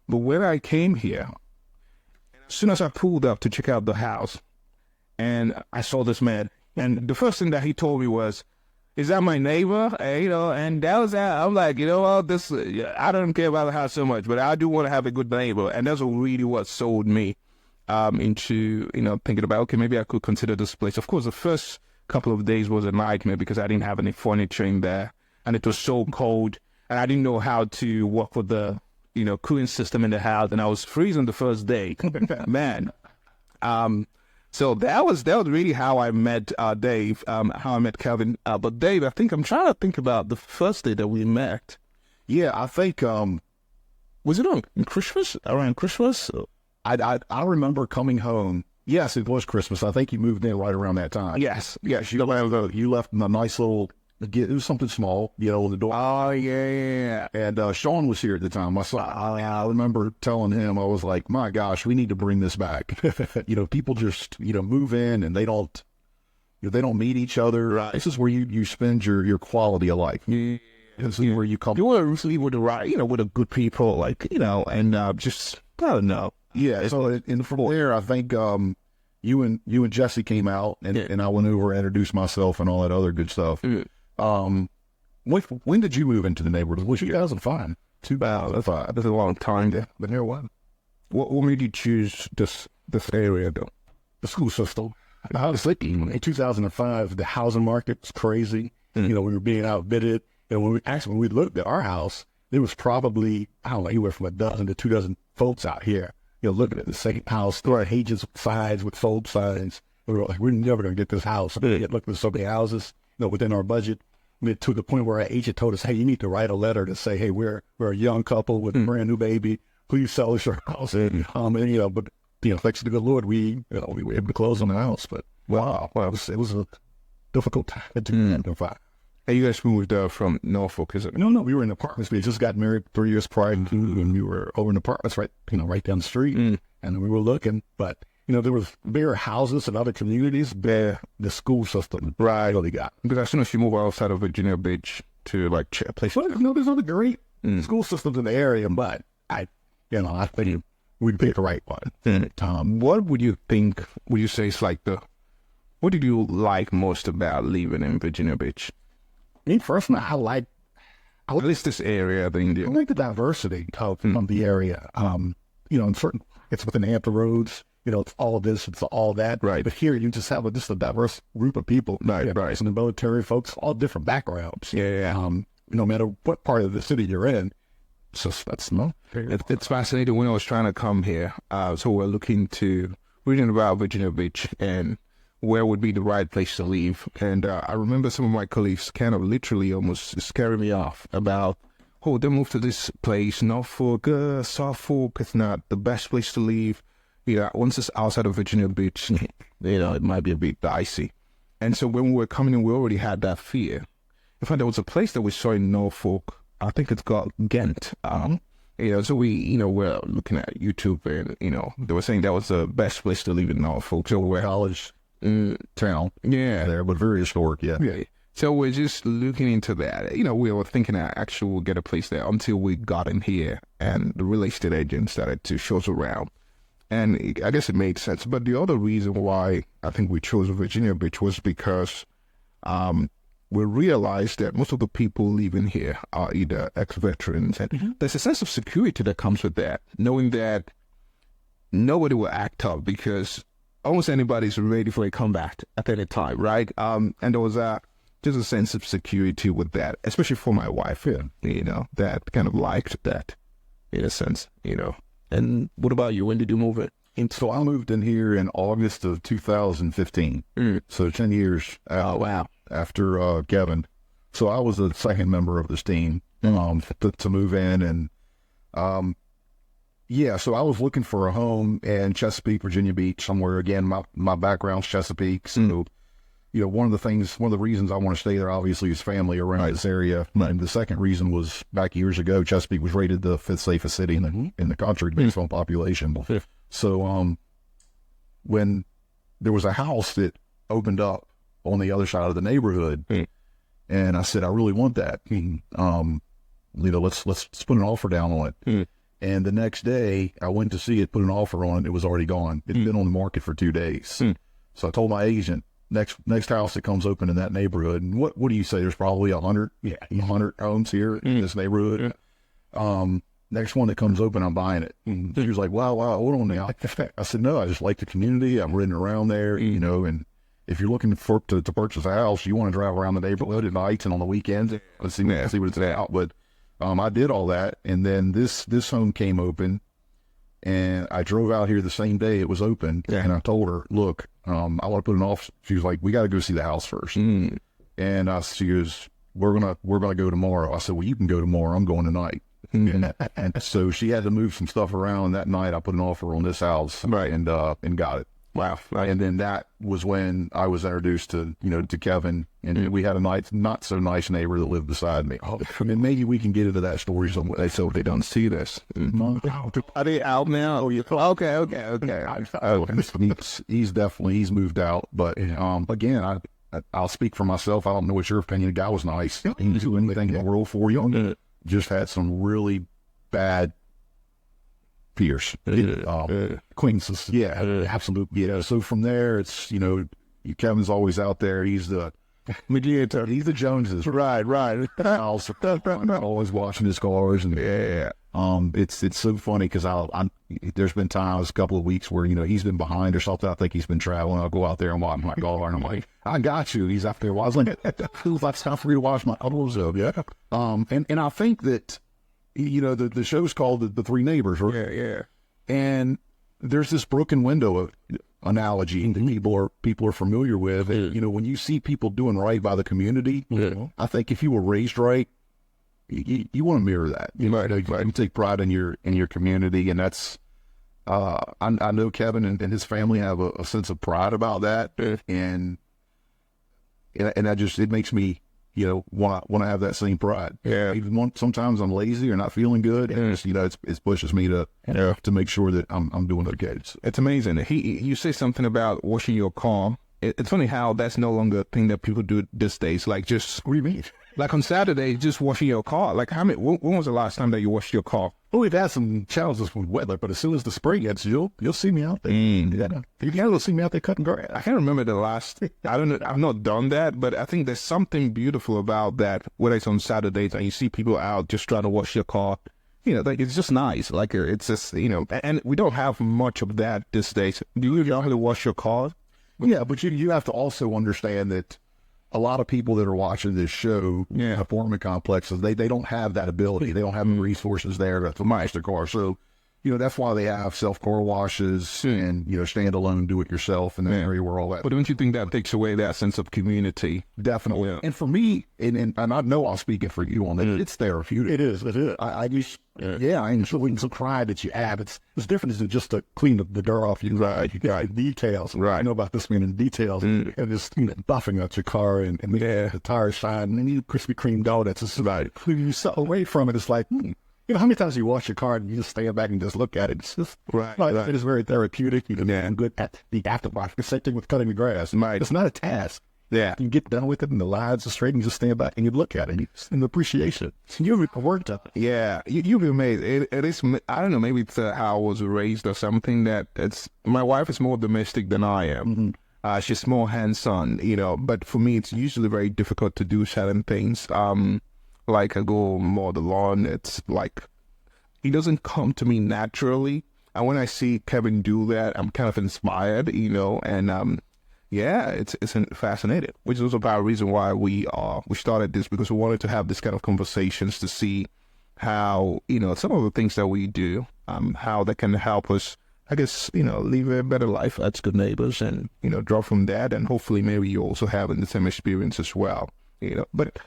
But when I came here, as soon as I pulled up to check out the house, and I saw this man, and the first thing that he told me was, "Is that my neighbor?" And that was that. I'm like, this. I don't care about the house so much, but I do want to have a good neighbor, and that's really what sold me into thinking about, okay, maybe I could consider this place. Of course, the first couple of days was a nightmare because I didn't have any furniture in there, and it was so cold, and I didn't know how to work with the cooling system in the house, and I was freezing the first day, man. So that was really how I met Dave, how I met Calvin. But Dave, I think I'm trying to think about the first day that we met. Yeah, I think Was it on Christmas? Around Christmas? I remember coming home. Yes, it was Christmas. I think you moved in right around that time. Yes. You left a nice little. It was something small, on the door. Oh yeah. And Sean was here at the time. I remember telling him, I was like, "My gosh, we need to bring this back." People just move in and they don't meet each other. Right. This is where you spend your quality of life. Yeah. This is where you come. You want to live with the right, with a good people, and just I don't know. Yeah. So from there, I think you and Jesse came out, and I went over and introduced myself and all that other good stuff. Yeah. When did you move into the neighborhood? It was 2005. 2005. That's a long time there. Been here what? What made you choose this area though? The school system. I was thinking in 2005, the housing market was crazy. We were being outbidded. And when we looked at our house, there was probably, I don't know, anywhere from a dozen to 2 dozen folks out here, looking at the same house, throwing pages signs with fold signs. We were like, we're never going to get this house. Yet looking at so many houses, within our budget. To the point where our agent told us, "Hey, you need to write a letter to say, hey, we're a young couple with a brand new baby. Please sell us your house." But thanks to the good Lord, we were able to close on the house. But wow, it was a difficult time in 2005. Hey, you guys moved from Norfolk, is it? No, we were in apartments. We had just got married 3 years prior, and we were over in apartments right down the street, and we were looking, but. There was bigger houses in other communities, but the school system really got. Because as soon as you move outside of Virginia Beach to a place. Well, there's other great school systems in the area, but I think we picked the right one. What would you think? Would you say is what did you like most about living in Virginia Beach? Me personally, I like at least this area, the India. I like the diversity of the area. It's within Hampton Roads. It's all this, it's all that. Right. But here you just have a diverse group of people. Right. In the military, folks, all different backgrounds. Yeah. No matter what part of the city you're in. So it's fascinating. When I was trying to come here, so we're reading about Virginia Beach and where would be the right place to live. And I remember some of my colleagues kind of literally almost scaring me off about, they moved to this place, Norfolk, Suffolk, it's not the best place to live. Once it's outside of Virginia Beach, it might be a bit dicey. And so when we were coming in, we already had that fear. In fact, there was a place that we saw in Norfolk. I think it's called Ghent. So we, we're looking at YouTube and, they were saying that was the best place to live in Norfolk. So we're college town. Yeah. There, but very historic, yeah. Yeah. So we're just looking into that. We were thinking that actually we'll get a place there until we got in here and the real estate agent started to show us around. And I guess it made sense. But the other reason why I think we chose Virginia Beach was because we realized that most of the people living here are either ex-veterans. And there's a sense of security that comes with that, knowing that nobody will act up because almost anybody's ready for a comeback at any time, right? And there was just a sense of security with that, especially for my wife, that kind of liked that in a sense, And what about you? When did you move in? So I moved in here in August of 2015. So 10 years after Kevin. So I was the second member of this team to move in. And so I was looking for a home in Chesapeake, Virginia Beach, somewhere. Again, my background's Chesapeake. So, one of the reasons I want to stay there, obviously, is family around this area. And the second reason was back years ago, Chesapeake was rated the 5th safest city in the country based on population. So when there was a house that opened up on the other side of the neighborhood, and I said, I really want that. Let's put an offer down on it. And the next day, I went to see it, put an offer on it. It was already gone. It'd been on the market for 2 days. So I told my agent, next house that comes open in that neighborhood, and what do you say? There's probably 100 homes here in this neighborhood. Next one that comes open, I'm buying it. And she was like, wow, hold on now. I said, no, I just like the community. I've ridden around there, you know, and if you're looking to purchase a house, you want to drive around the neighborhood at nights and on the weekends and see what it's about. But I did all that, and then this home came open, and I drove out here the same day it was open, and I told her, look, I want to put an offer. She was like, we got to go see the house first. And she goes, we're gonna go tomorrow. I said, well, you can go tomorrow. I'm going tonight. And so she had to move some stuff around that night. I put an offer on this house, and got it. Wow. And then that was when I was introduced to Kevin, and we had a not so nice neighbor that lived beside me. And maybe we can get into that story somewhere. So they don't see this. Are they out now? Oh, okay. He's moved out, but again, I'll speak for myself. I don't know what your opinion. The guy was nice. He didn't do anything in the world for you. Just had some really bad peers, acquaintances. Absolutely. You know, so from there, it's Kevin's always out there. He's the mediator. He's the Joneses. Right. Always watching his cars, and it's so funny because there's been times, a couple of weeks where he's been behind or something. I think he's been traveling. I'll go out there and watch my car, and I'm like, I got you. He's out there. Well, I was like, it's time for me to watch my others up. And I think that the show's called the Three Neighbors, right? Yeah. And there's this broken window analogy that people are familiar with. And, when you see people doing right by the community, I think if you were raised right, you want to mirror that. You take pride in your community, and that's I know Kevin and his family have a sense of pride about that, and that just, it makes me want to have that same pride. Even sometimes I'm lazy or not feeling good, and it pushes me to make sure that I'm doing okay. It's amazing. You say something about washing your car. It's funny how that's no longer a thing that people do these days. Like, just, what do you mean? Like on Saturday, just washing your car. Like, when was the last time that you washed your car? Well, we've had some challenges with weather, but as soon as the spring gets, you'll see me out there. You'll see me out there cutting grass. I can't remember the last. I don't know. I've not done that, but I think there's something beautiful about that. Whether it's on Saturdays and you see people out just trying to wash your car, like, it's just nice. Like, it's just and we don't have much of that these days. Do you know how to wash your car? Yeah, but you have to also understand that a lot of people that are watching this show, apartment complexes, they don't have that ability. They don't have the resources there to wash their car. So, that's why they have self-car washes and, standalone do-it-yourself in the area where all that. But don't you think that takes away that sense of community? Definitely. Yeah. And for me, and I know I'm speaking for you on that, it's therapeutic. It is. I just, I enjoy the pride that you have. It's different than just to clean the dirt off you. Right. You got details. Right. I know about this man in details. And just buffing out your car and the tires shine and you Krispy Kreme donuts. It's right. You so away from it. It's like, how many times you wash your car and you just stand back and just look at it? It's just, it is very therapeutic. And good at the afterwash. The same thing with cutting the grass. Right. It's not a task. Yeah. You get done with it and the lines are straight and you just stand back and you look at it and appreciation. You've worked up. Yeah. You've been amazed. It is, I don't know, maybe it's how I was raised or something that my wife is more domestic than I am. She's more hands-on, but for me, it's usually very difficult to do certain things. Like I go mow the lawn, it's like, it doesn't come to me naturally. And when I see Kevin do that, I'm kind of inspired, and it's fascinating, which is also part of the reason why we started this, because we wanted to have this kind of conversations to see how, some of the things that we do, how they can help us, I guess, live a better life as good neighbors and, draw from that. And hopefully maybe you also have the same experience as well. But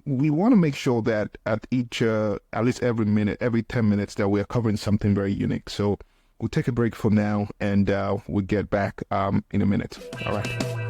we want to make sure that at least every 10 minutes that we are covering something very unique. So we'll take a break for now and we'll get back in a minute. All right.